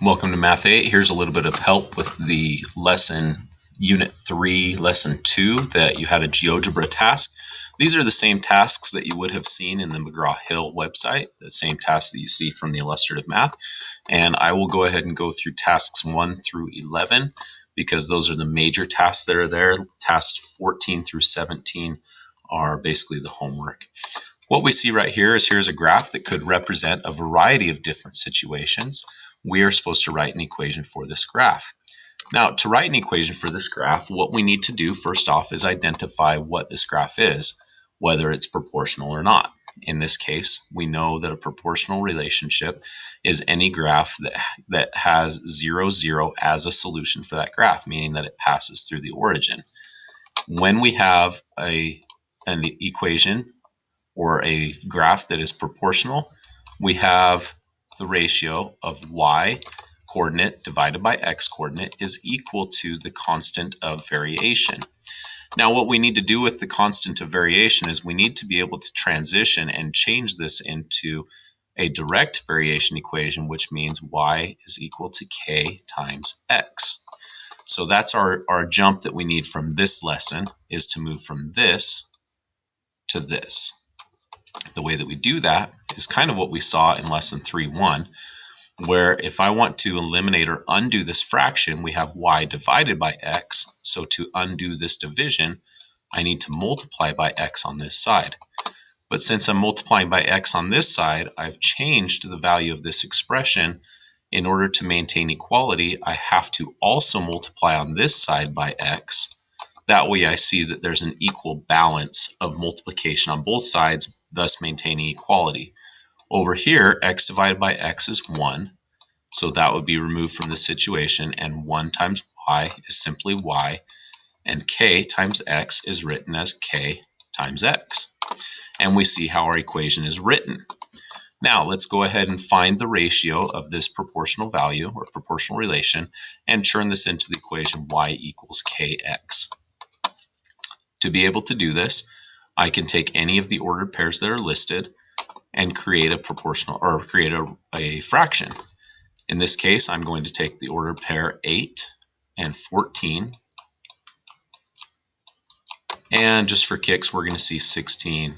Welcome to Math 8. Here's a little bit of help with the lesson Unit 3, Lesson 2 that you had a GeoGebra task. These are the same tasks that you would have seen in the McGraw-Hill website, the same tasks that you see from the illustrative math. And I will go ahead and go through tasks 1 through 11 because those are the major tasks that are there. Tasks 14 through 17 are basically the homework. What we see right here is here's a graph that could represent a variety of different situations. We are supposed to write an equation for this graph. Now, to write an equation for this graph, what we need to do first off is identify what this graph is, whether it's proportional or not. In this case, we know that a proportional relationship is any graph that has 0, 0 as a solution for that graph, meaning that it passes through the origin. When we have an equation or a graph that is proportional, we have the ratio of y coordinate divided by x coordinate is equal to the constant of variation. Now, what we need to do with the constant of variation is we need to be able to transition and change this into a direct variation equation, which means y is equal to k times x. So that's our jump that we need from this lesson, is to move from this to this. The way that we do that is kind of what we saw in lesson 3.1, where if I want to eliminate or undo this fraction, we have y divided by x. So to undo this division, I need to multiply by x on this side. But since I'm multiplying by x on this side, I've changed the value of this expression. In order to maintain equality, I have to also multiply on this side by x. That way I see that there's an equal balance of multiplication on both sides, thus maintaining equality. Over here, x divided by x is 1, so that would be removed from the situation, and 1 times y is simply y, and k times x is written as k times x. And we see how our equation is written. Now, let's go ahead and find the ratio of this proportional value, or proportional relation, and turn this into the equation y equals kx. To be able to do this, I can take any of the ordered pairs that are listed and create a proportional, or create a fraction. In this case, I'm going to take the ordered pair 8 and 14, and just for kicks, we're going to see 16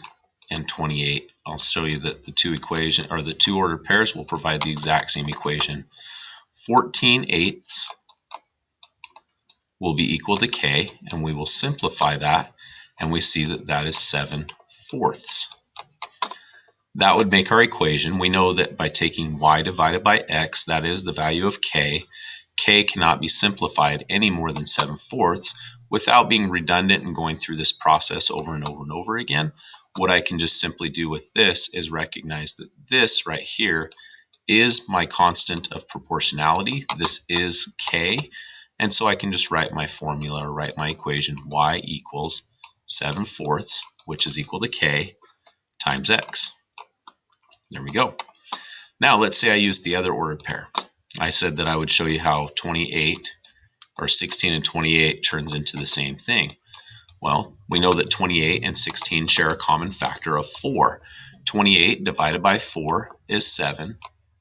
and 28. I'll show you that the two ordered pairs will provide the exact same equation. 14/8 will be equal to k, and we will simplify that, and we see that that is 7/4. That would make our equation. We know that by taking y divided by x, that is the value of k. K cannot be simplified any more than 7/4 without being redundant and going through this process over and over and over again. What I can just simply do with this is recognize that this right here is my constant of proportionality. This is k. And so I can just write my formula, or write my equation, y equals 7/4, which is equal to k, times x. There we go. Now let's say I use the other ordered pair. I said that I would show you how 28, or 16 and 28 turns into the same thing. Well, we know that 28 and 16 share a common factor of 4. 28 divided by 4 is 7,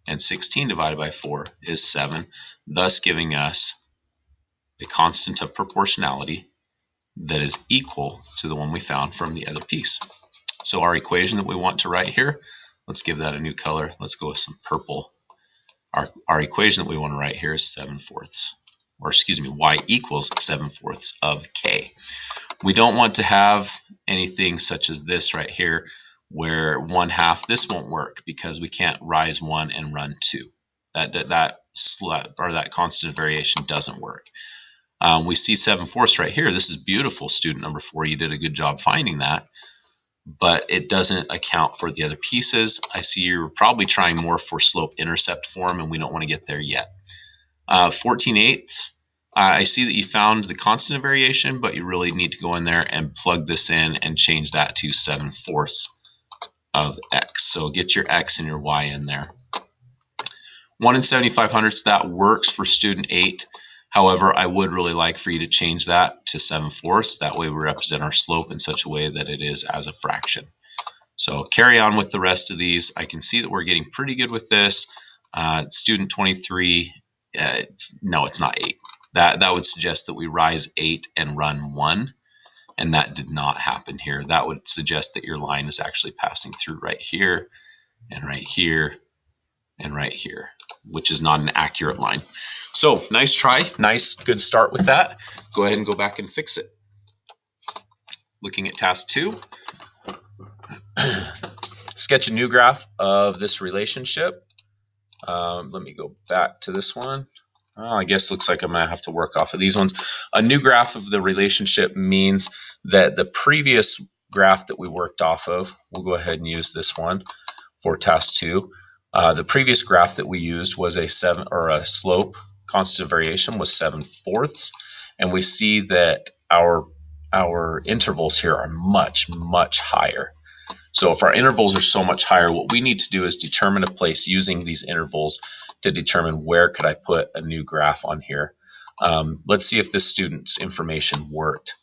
and 16 divided by 4 is 7, thus giving us a constant of proportionality that is equal to the one we found from the other piece. So our equation that we want to write here, let's give that a new color. Let's go with some purple. Our equation that we want to write here is 7/4, or excuse me, y equals 7/4 of k. We don't want to have anything such as this right here, where 1/2, this won't work because we can't rise 1 and run 2. That constant variation doesn't work. We see 7/4 right here. This is beautiful, student number 4. You did a good job finding that, but it doesn't account for the other pieces. I see you're probably trying more for slope-intercept form, and we don't want to get there yet. 14/8. I see that you found the constant of variation, but you really need to go in there and plug this in and change that to 7/4 of x. So get your x and your y in there. 1 75/100, that works for student 8. However, I would really like for you to change that to 7/4. That way we represent our slope in such a way that it is as a fraction. So carry on with the rest of these. I can see that we're getting pretty good with this. Student 23 No, it's not 8. That would suggest that we rise 8 and run 1, and that did not happen here. That would suggest that your line is actually passing through right here and right here and right here, which is not an accurate line. So nice try, nice, good start with that. Go ahead and go back and fix it. Looking at task 2, sketch a new graph of this relationship. Let me go back to this one. I guess looks like I'm going to have to work off of these ones. A new graph of the relationship means that the previous graph that we worked off of, we'll go ahead and use this one for task 2. The previous graph that we used was a slope constant variation was 7/4, and we see that our intervals here are much higher. So if our intervals are so much higher, what we need to do is determine a place using these intervals to determine where could I put a new graph on here. Let's see if this student's information worked.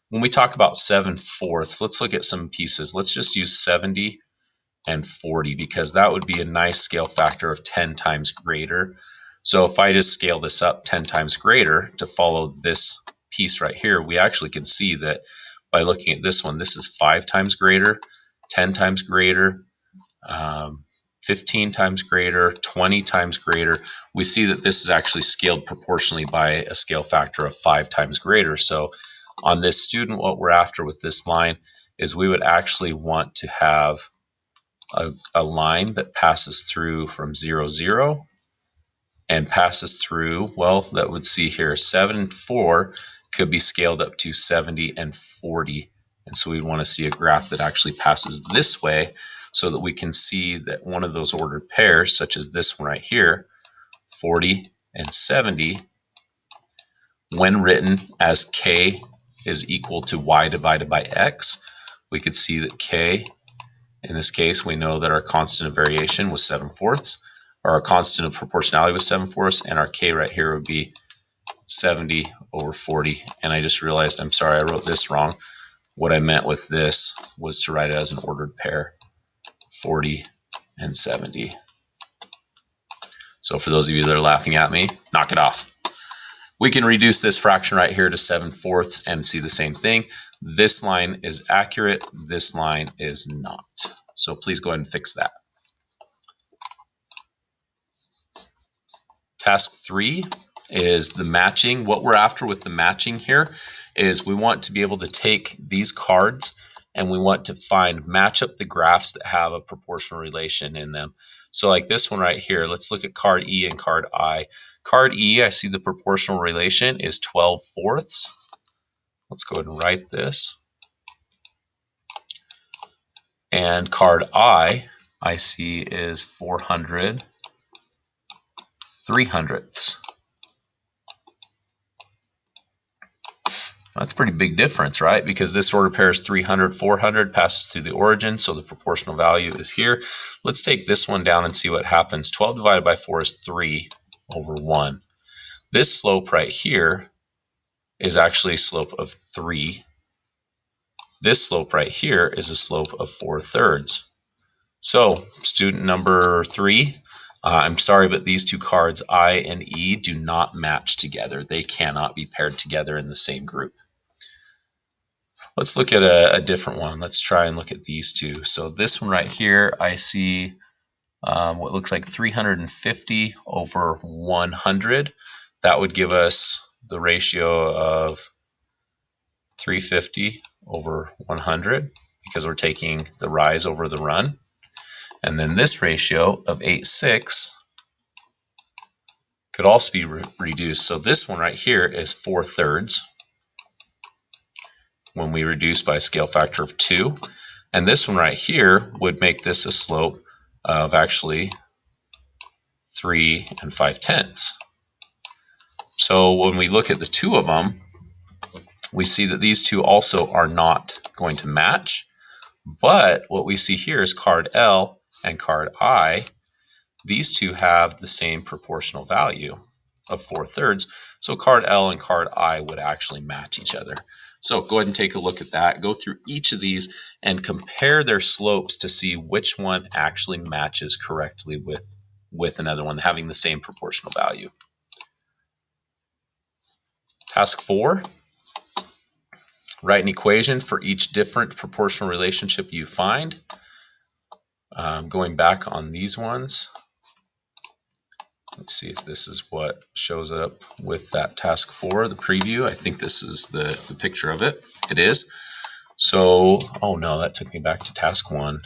When we talk about 7/4, let's look at some pieces. Let's just use 70 and 40 because that would be a nice scale factor of 10 times greater. So if I just scale this up 10 times greater to follow this piece right here, we actually can see that by looking at this one, this is 5 times greater, 10 times greater, 15 times greater, 20 times greater. We see that this is actually scaled proportionally by a scale factor of 5 times greater. So on this student, what we're after with this line is we would actually want to have a line that passes through from 0, 0 and passes through, well, that would see here 7 and 4 could be scaled up to 70 and 40. And so we'd want to see a graph that actually passes this way so that we can see that one of those ordered pairs, such as this one right here, 40 and 70, when written as k is equal to y divided by x, we could see that k, in this case, we know that our constant of variation was 7/4, or our constant of proportionality was 7/4, and our k right here would be 70 over 40. And I just realized, I'm sorry, I wrote this wrong. What I meant with this was to write it as an ordered pair, 40 and 70. So for those of you that are laughing at me, knock it off. We can reduce this fraction right here to 7/4 and see the same thing. This line is accurate, this line is not. So please go ahead and fix that. Task 3 is the matching. What we're after with the matching here is we want to be able to take these cards and we want to match up the graphs that have a proportional relation in them. So like this one right here, let's look at card E and card I. Card E, I see the proportional relation is 12/4. Let's go ahead and write this. And card I see is 400 300ths. That's a pretty big difference, right? Because this order pair is 300, 400, passes through the origin, so the proportional value is here. Let's take this one down and see what happens. 12 divided by 4 is 3 over 1. This slope right here is actually a slope of 3. This slope right here is a slope of 4/3. So student number 3, I'm sorry, but these two cards, I and E, do not match together. They cannot be paired together in the same group. Let's look at a different one. Let's try and look at these two. So this one right here, I see what looks like 350 over 100. That would give us the ratio of 350 over 100 because we're taking the rise over the run. And then this ratio of 8/6 could also be reduced. So this one right here is 4/3 when we reduce by a scale factor of 2. And this one right here would make this a slope of actually 3 5/10. So when we look at the two of them, we see that these two also are not going to match. But what we see here is card L and card I. These two have the same proportional value of 4/3. So card L and card I would actually match each other. So go ahead and take a look at that. Go through each of these and compare their slopes to see which one actually matches correctly with another one having the same proportional value. Task 4, write an equation for each different proportional relationship you find. Going back on these ones, let's see if this is what shows up with that task 4, the preview. I think this is the picture of it. It is. So, oh no, that took me back to task 1.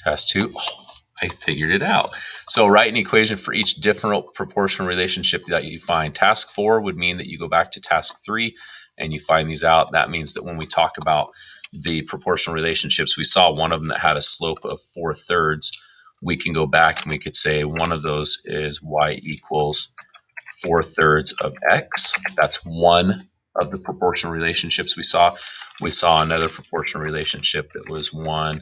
Task 2, oh, I figured it out. So write an equation for each different proportional relationship that you find. Task 4 would mean that you go back to task 3 and you find these out. That means that when we talk about the proportional relationships, we saw one of them that had a slope of 4/3. We can go back and we could say one of those is y equals 4/3 of x. That's one of the proportional relationships we saw. We saw another proportional relationship that was 1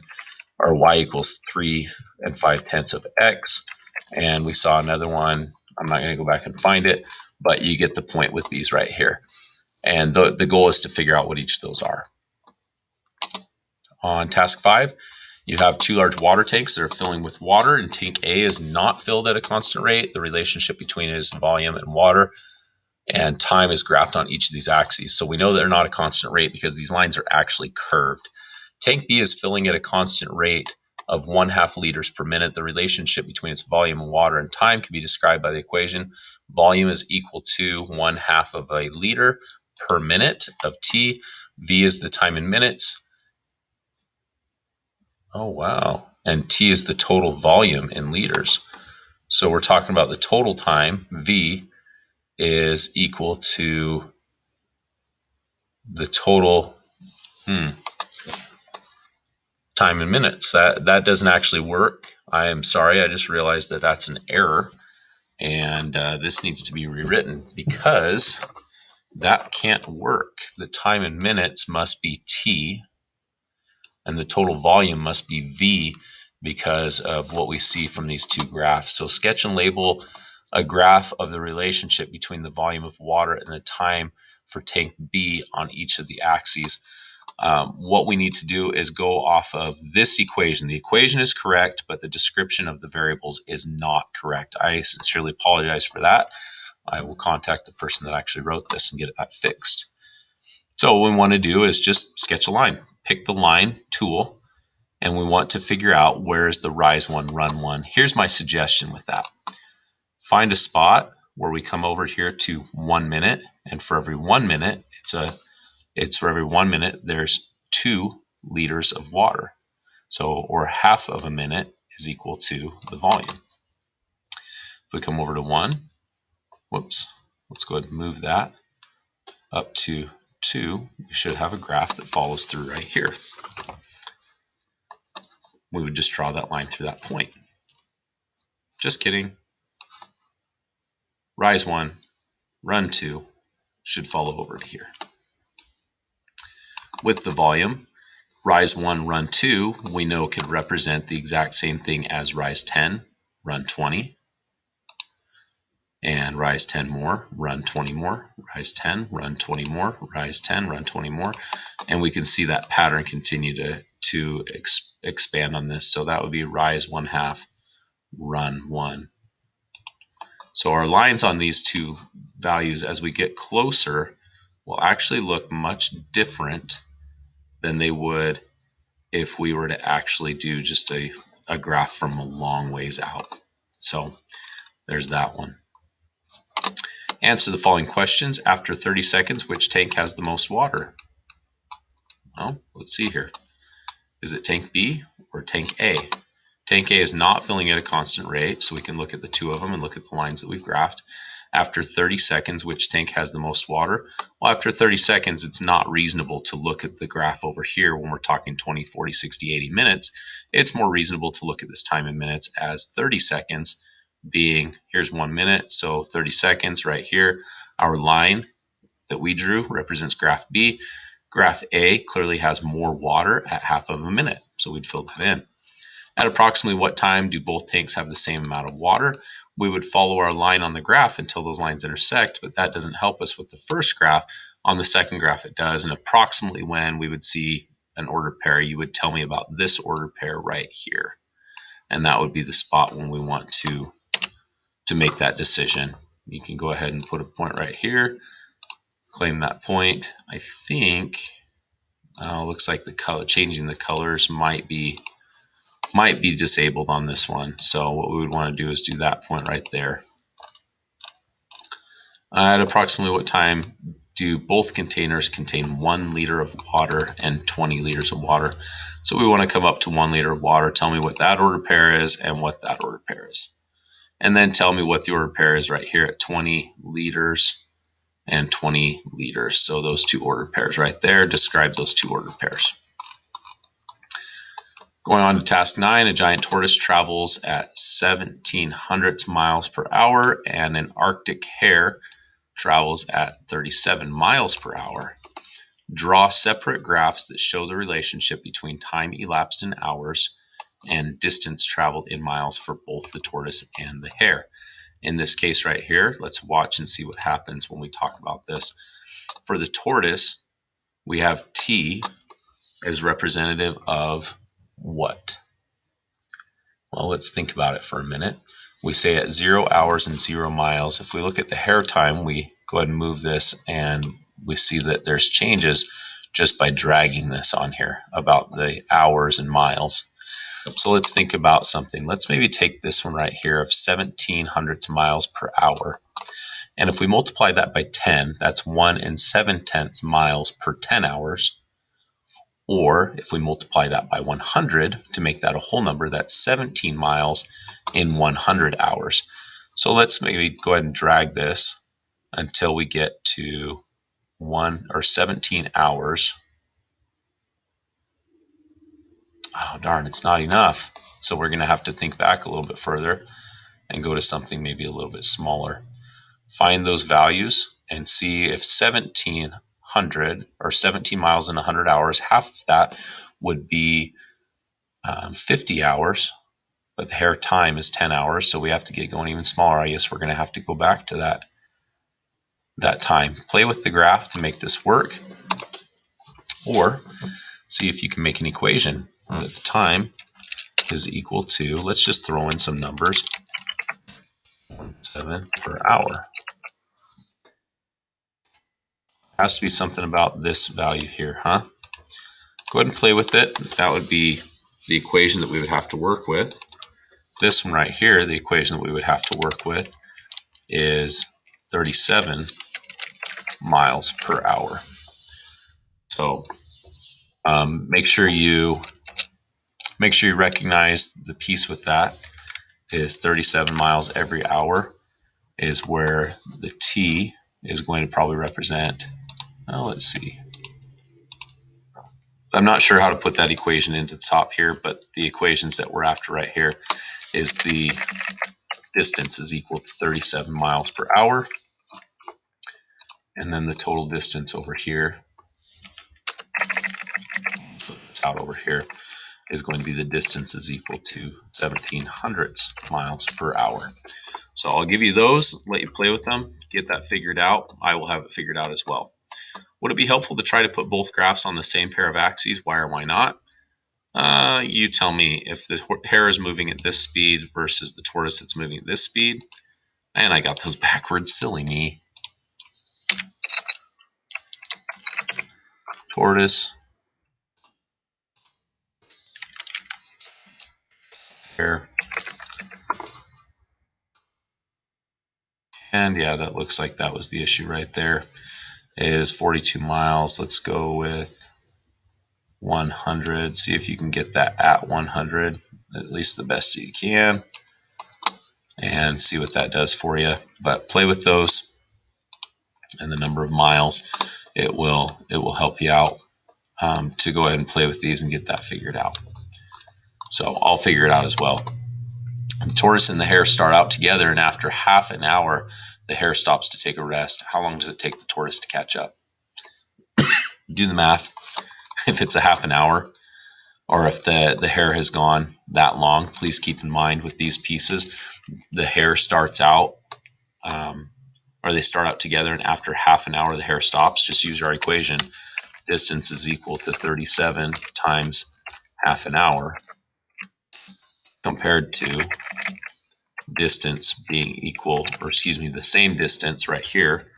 or y equals 3 5/10 of x. And we saw another one. I'm not going to go back and find it, but you get the point with these right here. And the goal is to figure out what each of those are. On task 5, you have 2 large water tanks that are filling with water, and tank A is not filled at a constant rate. The relationship between it is volume and water, and time is graphed on each of these axes. So we know they're not a constant rate because these lines are actually curved. Tank B is filling at a constant rate of 1/2 liters per minute. The relationship between its volume and water and time can be described by the equation. Volume is equal to 1/2 of a liter per minute of T. V is the time in minutes. Oh, wow. And T is the total volume in liters. So we're talking about the total time, V, is equal to the total time in minutes. That doesn't actually work. I am sorry. I just realized that that's an error. And this needs to be rewritten because that can't work. The time in minutes must be T, and the total volume must be V because of what we see from these two graphs. So sketch and label a graph of the relationship between the volume of water and the time for tank B on each of the axes. What we need to do is go off of this equation. The equation is correct, but the description of the variables is not correct. I sincerely apologize for that. I will contact the person that actually wrote this and get that fixed. So what we want to do is just sketch a line. Pick the line tool, and we want to figure out where is the rise 1, run 1. Here's my suggestion with that. Find a spot where we come over here to 1 minute, and for every 1 minute, for every 1 minute, there's 2 liters of water. So, or 1/2 of a minute is equal to the volume. If we come over to 1, whoops, let's go ahead and move that up to 2. We should have a graph that follows through right here. We would just draw that line through that point. Just kidding. Rise 1, run 2 should follow over to here. With the volume, rise 1, run 2, we know could represent the exact same thing as rise 10, run 20, and rise 10 more, run 20 more, rise 10, run 20 more, rise 10, run 20 more, and we can see that pattern continue to expand on this. So that would be rise 1/2, run 1. So our lines on these two values as we get closer will actually look much different than they would if we were to actually do just a graph from a long ways out. So there's that one. Answer the following questions. After 30 seconds, which tank has the most water? Well, let's see here. Is it tank B or tank A? Tank A is not filling at a constant rate, so we can look at the two of them and look at the lines that we've graphed. After 30 seconds, which tank has the most water? Well, after 30 seconds, it's not reasonable to look at the graph over here when we're talking 20, 40, 60, 80 minutes. It's more reasonable to look at this time in minutes as 30 seconds being, here's 1 minute, so 30 seconds right here. Our line that we drew represents graph B. Graph A clearly has more water at 1/2 of a minute, so we'd fill that in. At approximately what time do both tanks have the same amount of water? We would follow our line on the graph until those lines intersect, but that doesn't help us with the first graph. On the second graph it does, and approximately when we would see an ordered pair, you would tell me about this ordered pair right here. And that would be the spot when we want to make that decision. You can go ahead and put a point right here. claim that point. I think looks like the color, changing the colors might be disabled on this one. So what we would want to do is do that point right there. At approximately what time do both containers contain 1 liter of water and 20 liters of water? So we want to come up to 1 liter of water. Tell me what that order pair is and what that order pair is. And then tell me what the order pair is right here at 20 liters and 20 liters. So those two order pairs right there, describe those two order pairs. Going on to task 9, a giant tortoise travels at 1700 miles per hour and an Arctic hare travels at 37 miles per hour. Draw separate graphs that show the relationship between time elapsed in hours and distance traveled in miles for both the tortoise and the hare. In this case right here, let's watch and see what happens when we talk about this. For the tortoise, we have T as representative of what? Well, let's think about it for a minute. We say at 0 hours and 0 miles. If we look at the hare time, we go ahead and move this and we see that there's changes just by dragging this on here about the hours and miles. So let's think about something. Let's maybe take this one right here of 1700 miles per hour. And if we multiply that by 10, that's 1 7/10 miles per 10 hours. Or if we multiply that by 100 to make that a whole number, that's 17 miles in 100 hours. So let's maybe go ahead and drag this until we get to 17 hours. Oh, darn, it's not enough. So we're going to have to think back a little bit further and go to something maybe a little bit smaller. Find those values and see if 1700 or 17 miles in 100 hours, half of that would be 50 hours, but the hare time is 10 hours, so we have to get going even smaller. I guess we're going to have to go back to that time. Play with the graph to make this work, or see if you can make an equation that the time is equal to, let's just throw in some numbers, 7 per hour. Has to be something about this value here, huh? Go ahead and play with it. That would be the equation that we would have to work with. This one right here, the equation that we would have to work with is 37 miles per hour. So make sure you recognize the piece with that is 37 miles every hour is where the T is going to probably represent. Let's see. I'm not sure how to put that equation into the top here, but the equations that we're after right here is the distance is equal to 37 miles per hour. And then the total distance over here, put this out over here, is going to be the distance is equal to 1700 miles per hour. So I'll give you those, let you play with them, get that figured out. I will have it figured out as well. Would it be helpful to try to put both graphs on the same pair of axes? Why or why not? You tell me. If the hare is moving at this speed versus the tortoise that's moving at this speed, and I got those backwards, silly me. Tortoise, hare, and yeah, that looks like that was the issue right there. Is 42 miles. Let's go with 100. See if you can get that at 100, at least the best you can, and see what that does for you. But play with those and the number of miles. It will help you out to go ahead and play with these and get that figured out. So I'll figure it out as well. The tortoise and the hare start out together, and after half an hour, the hare stops to take a rest. How long does it take the tortoise to catch up? Do the math. If it's a half an hour, or if the hare has gone that long, please keep in mind with these pieces, the hare starts out, or they start out together, and after half an hour, the hare stops. Just use our equation. Distance is equal to 37 times half an hour compared to distance being equal, or excuse me, the same distance right here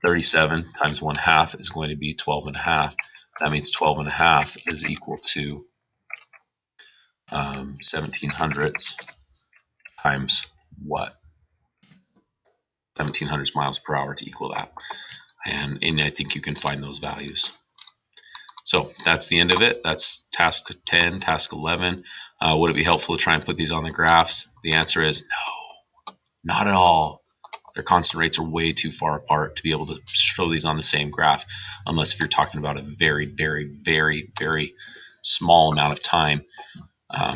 37 times 1/2 is going to be 12 and a half. That means 12 and a half is equal to 1700ths times what? 1700 miles per hour to equal that. And I think you can find those values. So that's the end of it. That's task 10, task 11. Would it be helpful to try and put these on the graphs? The answer is no, not at all. Their constant rates are way too far apart to be able to show these on the same graph, unless if you're talking about a very, very, very, very small amount of time,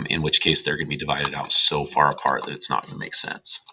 in which case they're going to be divided out so far apart that it's not going to make sense.